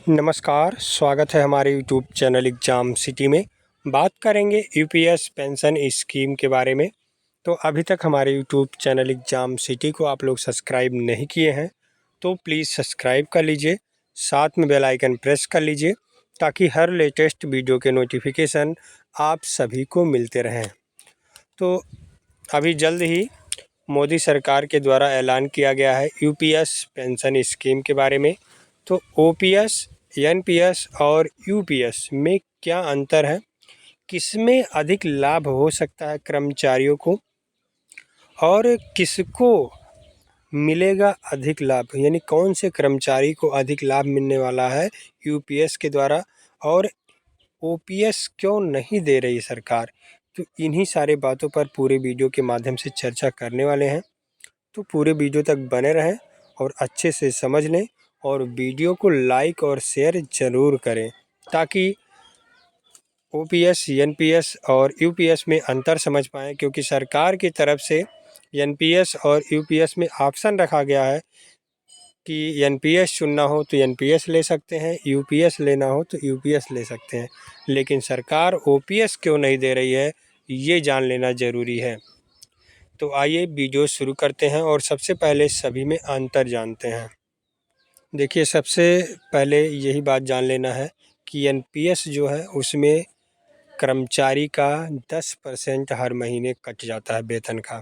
नमस्कार, स्वागत है हमारे यूट्यूब चैनल एग्ज़ाम सिटी में। बात करेंगे यूपीएस पेंशन स्कीम के बारे में। तो अभी तक हमारे यूट्यूब चैनल एग्ज़ाम सिटी को आप लोग सब्सक्राइब नहीं किए हैं तो प्लीज़ सब्सक्राइब कर लीजिए, साथ में बेल आइकन प्रेस कर लीजिए ताकि हर लेटेस्ट वीडियो के नोटिफिकेशन आप सभी को मिलते रहें। तो अभी जल्द ही मोदी सरकार के द्वारा ऐलान किया गया है यूपीएस पेंशन स्कीम के बारे में। तो ओपीएस, एनपीएस और यूपीएस में क्या अंतर है, किसमें अधिक लाभ हो सकता है कर्मचारियों को और किसको मिलेगा अधिक लाभ, यानी कौन से कर्मचारी को अधिक लाभ मिलने वाला है यूपीएस के द्वारा और ओपीएस क्यों नहीं दे रही सरकार। तो इन्हीं सारे बातों पर पूरे वीडियो के माध्यम से चर्चा करने वाले हैं। तो पूरे वीडियो तक बने रहें और अच्छे से समझ लें और वीडियो को लाइक और शेयर ज़रूर करें ताकि ओपीएस, एनपीएस और यूपीएस में अंतर समझ पाएँ, क्योंकि सरकार की तरफ से एनपीएस और यूपीएस में ऑप्शन रखा गया है कि एनपीएस चुनना हो तो एनपीएस ले सकते हैं, यूपीएस लेना हो तो यूपीएस ले सकते हैं, लेकिन सरकार ओपीएस क्यों नहीं दे रही है ये जान लेना ज़रूरी है। तो आइए वीडियो शुरू करते हैं और सबसे पहले सभी में अंतर जानते हैं। देखिए, सबसे पहले यही बात जान लेना है कि एनपीएस जो है उसमें कर्मचारी का 10% हर महीने कट जाता है वेतन का।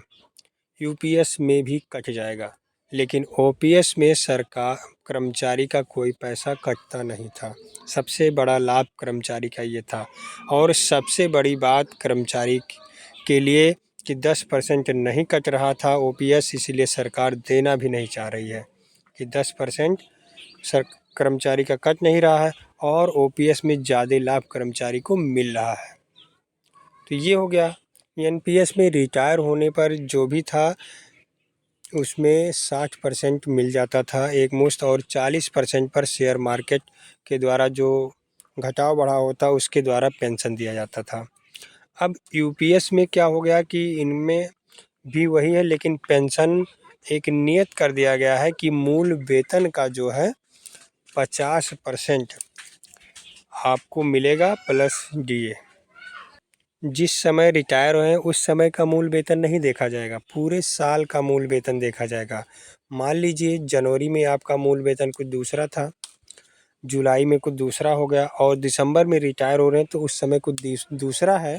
यूपीएस में भी कट जाएगा, लेकिन ओपीएस में सरकार कर्मचारी का कोई पैसा कटता नहीं था। सबसे बड़ा लाभ कर्मचारी का ये था और सबसे बड़ी बात कर्मचारी के लिए कि 10% नहीं कट रहा था ओपीएस, इसीलिए सरकार देना भी नहीं चाह रही है कि 10% सर कर्मचारी का कट नहीं रहा है और ओपीएस में ज़्यादा लाभ कर्मचारी को मिल रहा है। तो ये हो गया। एनपीएस में रिटायर होने पर जो भी था उसमें 60% मिल जाता था एक मुश्त और 40% पर शेयर मार्केट के द्वारा जो घटाव बढ़ाव होता उसके द्वारा पेंशन दिया जाता था। अब यूपीएस में क्या हो गया कि इनमें भी वही है, लेकिन पेंशन एक नियत कर दिया गया है कि मूल वेतन का जो है 50% आपको मिलेगा प्लस डीए। जिस समय रिटायर हुए उस समय का मूल वेतन नहीं देखा जाएगा, पूरे साल का मूल वेतन देखा जाएगा। मान लीजिए जनवरी में आपका मूल वेतन कुछ दूसरा था, जुलाई में कुछ दूसरा हो गया और दिसंबर में रिटायर हो रहे हैं तो उस समय कुछ दूसरा है,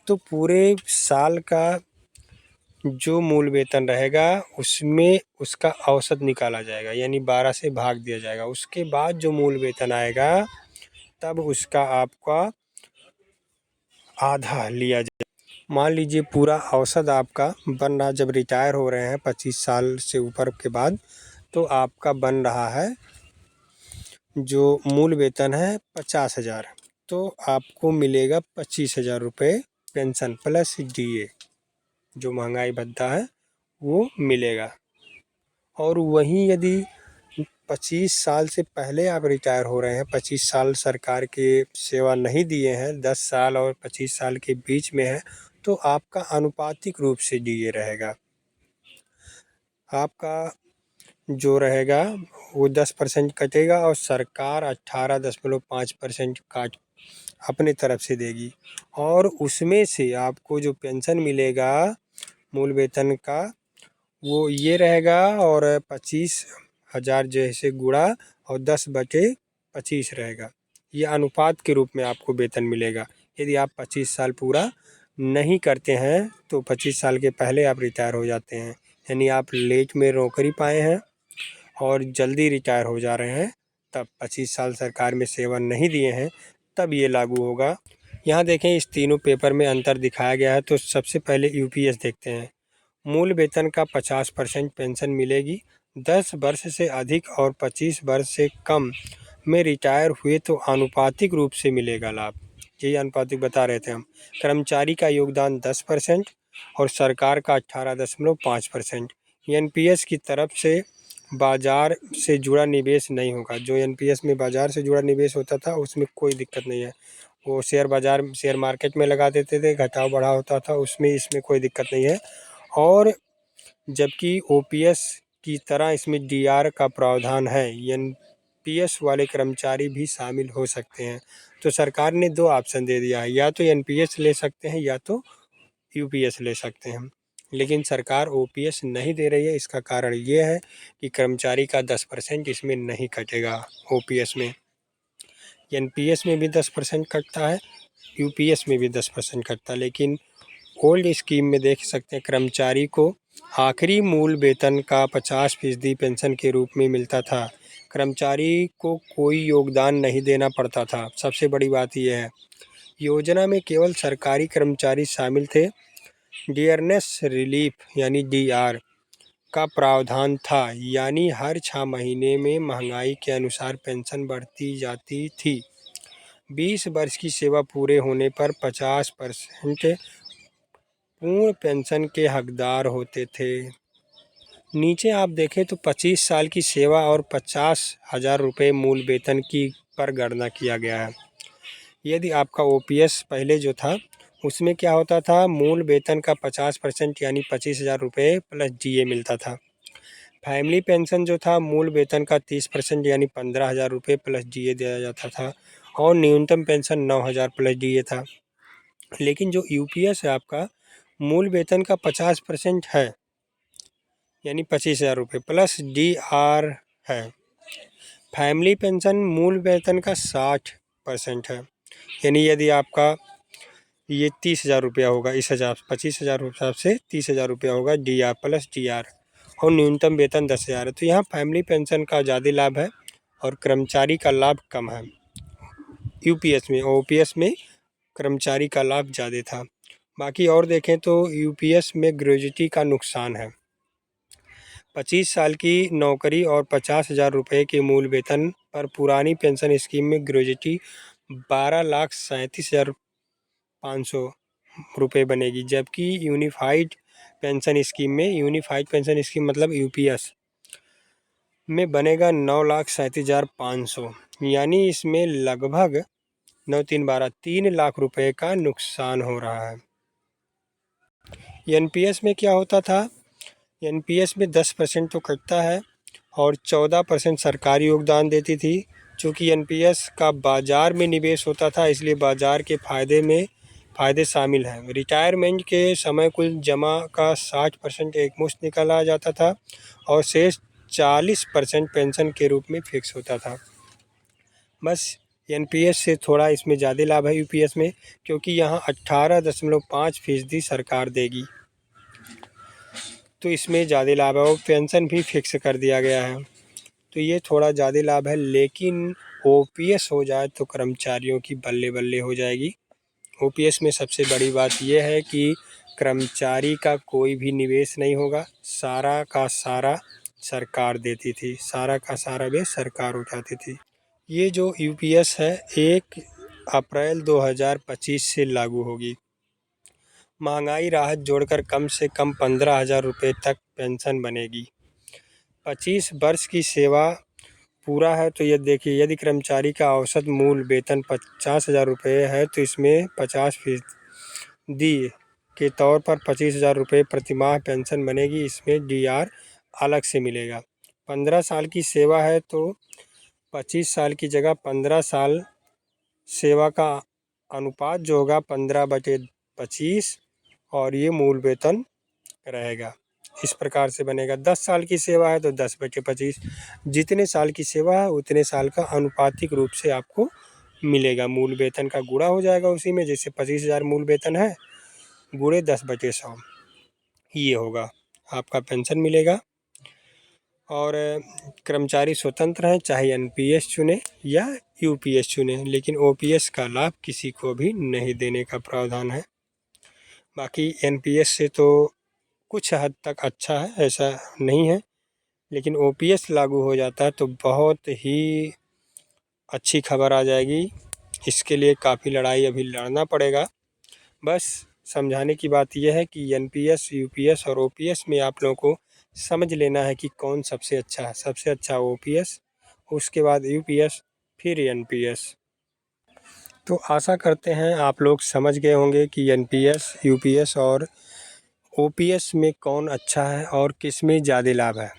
तो पूरे साल का जो मूल वेतन रहेगा उसमें उसका औसत निकाला जाएगा, यानी 12 से भाग दिया जाएगा। उसके बाद जो मूल वेतन आएगा तब उसका आपका आधा लिया जाए। मान लीजिए पूरा औसत आपका बन रहा, जब रिटायर हो रहे हैं 25 साल से ऊपर के बाद, तो आपका बन रहा है जो मूल वेतन है 50,000, तो आपको मिलेगा 25,000 रुपये पेंशन प्लस डीए, जो महंगाई भत्ता है वो मिलेगा। और वहीं यदि 25 साल से पहले आप रिटायर हो रहे हैं, 25 साल सरकार के सेवा नहीं दिए हैं, 10 साल और 25 साल के बीच में है, तो आपका आनुपातिक रूप से डीए रहेगा। आपका जो रहेगा वो 10% कटेगा और सरकार 18.5% काट अपने तरफ से देगी और उसमें से आपको जो पेंशन मिलेगा मूल वेतन का वो ये रहेगा और 25,000 जैसे गुणा और 10/25 रहेगा। ये अनुपात के रूप में आपको वेतन मिलेगा। यदि आप 25 साल पूरा नहीं करते हैं तो 25 साल के पहले आप रिटायर हो जाते हैं, यानी आप लेट में नौकरी पाए हैं और जल्दी रिटायर हो जा रहे हैं, तब 25 साल सरकार में सेवा नहीं दिए हैं तब ये लागू होगा। यहाँ देखें, इस तीनों पेपर में अंतर दिखाया गया है। तो सबसे पहले यूपीएस देखते हैं। मूल वेतन का 50% पेंशन मिलेगी। 10 वर्ष से अधिक और 25 वर्ष से कम में रिटायर हुए तो आनुपातिक रूप से मिलेगा लाभ। यही अनुपातिक बता रहे थे हम। कर्मचारी का योगदान 10% और सरकार का 18.5%। एनपीएस की तरफ से बाज़ार से जुड़ा निवेश नहीं होगा। जो एनपीएस में बाज़ार से जुड़ा निवेश होता था उसमें कोई दिक्कत नहीं है, वो शेयर मार्केट में लगा देते थे, घटाव बढ़ाव होता था उसमें, इसमें कोई दिक्कत नहीं है। और जबकि ओपीएस की तरह इसमें डीआर का प्रावधान है, एनपीएस वाले कर्मचारी भी शामिल हो सकते हैं। तो सरकार ने 2 ऑप्शन दे दिया है, या तो एनपीएस ले सकते हैं या तो यूपीएस ले सकते हैं। लेकिन सरकार ओपीएस नहीं दे रही है। इसका कारण ये है कि कर्मचारी का 10% इसमें नहीं कटेगा। ओपीएस में, एनपीएस में भी 10% कटता है, यूपीएस में भी 10% कटता है। लेकिन ओल्ड स्कीम में देख सकते हैं कर्मचारी को आखिरी मूल वेतन का 50% पेंशन के रूप में मिलता था। कर्मचारी को कोई योगदान नहीं देना पड़ता था। सबसे बड़ी बात यह है, योजना में केवल सरकारी कर्मचारी शामिल थे। डियरनेस रिलीफ यानी डीआर का प्रावधान था, यानी हर 6 महीने में महंगाई के अनुसार पेंशन बढ़ती जाती थी। 20 वर्ष की सेवा पूरे होने पर 50% पूर्ण पेंशन के हकदार होते थे। नीचे आप देखें तो 25 साल की सेवा और 50,000 रुपये मूल वेतन की पर गणना किया गया है। यदि आपका ओपीएस पहले जो था उसमें क्या होता था, मूल वेतन का 50% यानी 25,000 रुपये प्लस डीए मिलता था। फैमिली पेंशन जो था मूल वेतन का 30% यानी 15,000 रुपये प्लस डीए दिया जाता था, और न्यूनतम पेंशन 9,000 प्लस डीए था। लेकिन जो यूपीएस है आपका, मूल वेतन का 50% है यानी 25,000 रुपये प्लस डीआर है। फैमिली पेंशन मूल वेतन का 60% है, यानी यदि आपका ये 30,000 रुपया होगा, इस हिसाब 25,000 हिसाब से 30,000 रुपया होगा डीआर प्लस डीआर, और न्यूनतम वेतन 10,000 है। तो यहाँ फैमिली पेंशन का ज़्यादा लाभ है और कर्मचारी का लाभ कम है यूपीएस में। ओपीएस में कर्मचारी का लाभ ज़्यादा था। बाकी और देखें तो यूपीएस में ग्रेजुएटी का नुकसान है। 25 साल की नौकरी और 50,000 रुपये के मूल वेतन पर पुरानी पेंशन स्कीम में ग्रेजुएटी 12,37,500 रुपये बनेगी, जबकि यूनिफाइड पेंशन स्कीम मतलब यूपीएस में बनेगा 9,37,500, यानी इसमें लगभग 3 लाख रुपए का नुकसान हो रहा है। एनपीएस में क्या होता था, एनपीएस में 10% तो कटता है और 14% सरकारी योगदान देती थी। चूँकि एनपीएस का बाज़ार में निवेश होता था, इसलिए बाज़ार के फ़ायदे शामिल हैं। रिटायरमेंट के समय कुल जमा का 60% एकमुश्त निकाला जाता था और शेष 40% पेंशन के रूप में फिक्स होता था। बस एनपीएस से थोड़ा इसमें ज़्यादा लाभ है यूपीएस में, क्योंकि यहाँ 18.5% सरकार देगी, तो इसमें ज़्यादा लाभ है और पेंशन भी फिक्स कर दिया गया है, तो ये थोड़ा ज़्यादा लाभ है। लेकिन ओपीएस हो जाए तो कर्मचारियों की बल्ले बल्ले हो जाएगी। ओपीएस में सबसे बड़ी बात यह है कि कर्मचारी का कोई भी निवेश नहीं होगा, सारा का सारा सरकार देती थी, सारा का सारा वे सरकार उठाती थी। ये जो यूपीएस है 1 अप्रैल 2025 से लागू होगी। महंगाई राहत जोड़कर कम से कम 15,000 रुपये तक पेंशन बनेगी। 25 वर्ष की सेवा पूरा है तो ये देखिए, यदि कर्मचारी का औसत मूल वेतन 50,000 रुपये है तो इसमें 50% के तौर पर 25,000 रुपये प्रतिमाह पेंशन बनेगी। इसमें डीआर अलग से मिलेगा। 15 साल की सेवा है तो 25 साल की जगह 15 साल सेवा का अनुपात जो होगा 15/25 और ये मूल वेतन रहेगा। इस प्रकार से बनेगा। 10 साल की सेवा है तो 10/25, जितने साल की सेवा है उतने साल का अनुपातिक रूप से आपको मिलेगा। मूल वेतन का गुणा हो जाएगा उसी में, जैसे 25,000 मूल वेतन है गुणे 10/100, ये होगा आपका पेंशन मिलेगा। और कर्मचारी स्वतंत्र हैं, चाहे एनपीएस चुने या यूपीएस चुने, लेकिन ओपीएस का लाभ किसी को भी नहीं देने का प्रावधान है। बाकी एनपीएस से तो कुछ हद तक अच्छा है, ऐसा नहीं है, लेकिन ओपीएस लागू हो जाता है तो बहुत ही अच्छी खबर आ जाएगी। इसके लिए काफ़ी लड़ाई अभी लड़ना पड़ेगा। बस समझाने की बात यह है कि एनपीएस, यूपीएस और ओपीएस में आप लोगों को समझ लेना है कि कौन सबसे अच्छा है। सबसे अच्छा ओपीएस, उसके बाद यूपीएस, फिर एनपीएस। तो आशा करते हैं आप लोग समझ गए होंगे कि एनपीएस, यूपीएस और ओपीएस में कौन अच्छा है और किस में ज़्यादा लाभ है।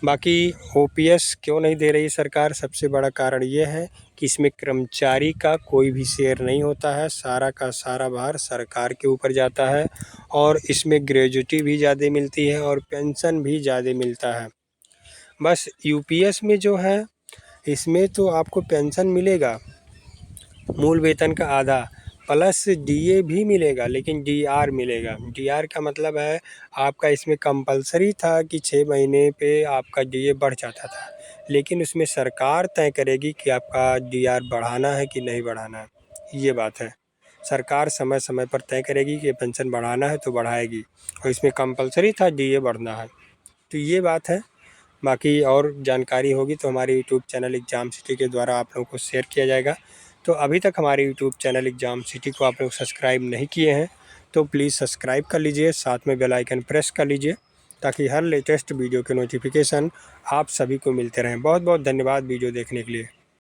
बाकी ओपीएस क्यों नहीं दे रही सरकार, सबसे बड़ा कारण ये है कि इसमें कर्मचारी का कोई भी शेयर नहीं होता है, सारा का सारा भार सरकार के ऊपर जाता है और इसमें ग्रेजुटी भी ज़्यादा मिलती है और पेंशन भी ज़्यादा मिलता है। बस यूपीएस में जो है इसमें तो आपको पेंशन मिलेगा मूल वेतन का आधा प्लस डीए भी मिलेगा, लेकिन डीआर मिलेगा। डीआर का मतलब है आपका इसमें कंपलसरी था कि 6 महीने पे आपका डीए बढ़ जाता था, लेकिन उसमें सरकार तय करेगी कि आपका डीआर बढ़ाना है कि नहीं बढ़ाना है। ये बात है, सरकार समय समय पर तय करेगी कि पेंशन बढ़ाना है तो बढ़ाएगी, और इसमें कंपलसरी था डीए बढ़ना है। तो ये बात है। बाकी और जानकारी होगी तो हमारे यूट्यूब चैनल एग्ज़ाम सिटी के द्वारा आप लोगों को शेयर किया जाएगा। तो अभी तक हमारे यूट्यूब चैनल एग्ज़ाम सिटी को आप लोग सब्सक्राइब नहीं किए हैं तो प्लीज़ सब्सक्राइब कर लीजिए, साथ में बेल आइकन प्रेस कर लीजिए ताकि हर लेटेस्ट वीडियो के नोटिफिकेशन आप सभी को मिलते रहें। बहुत बहुत धन्यवाद वीडियो देखने के लिए।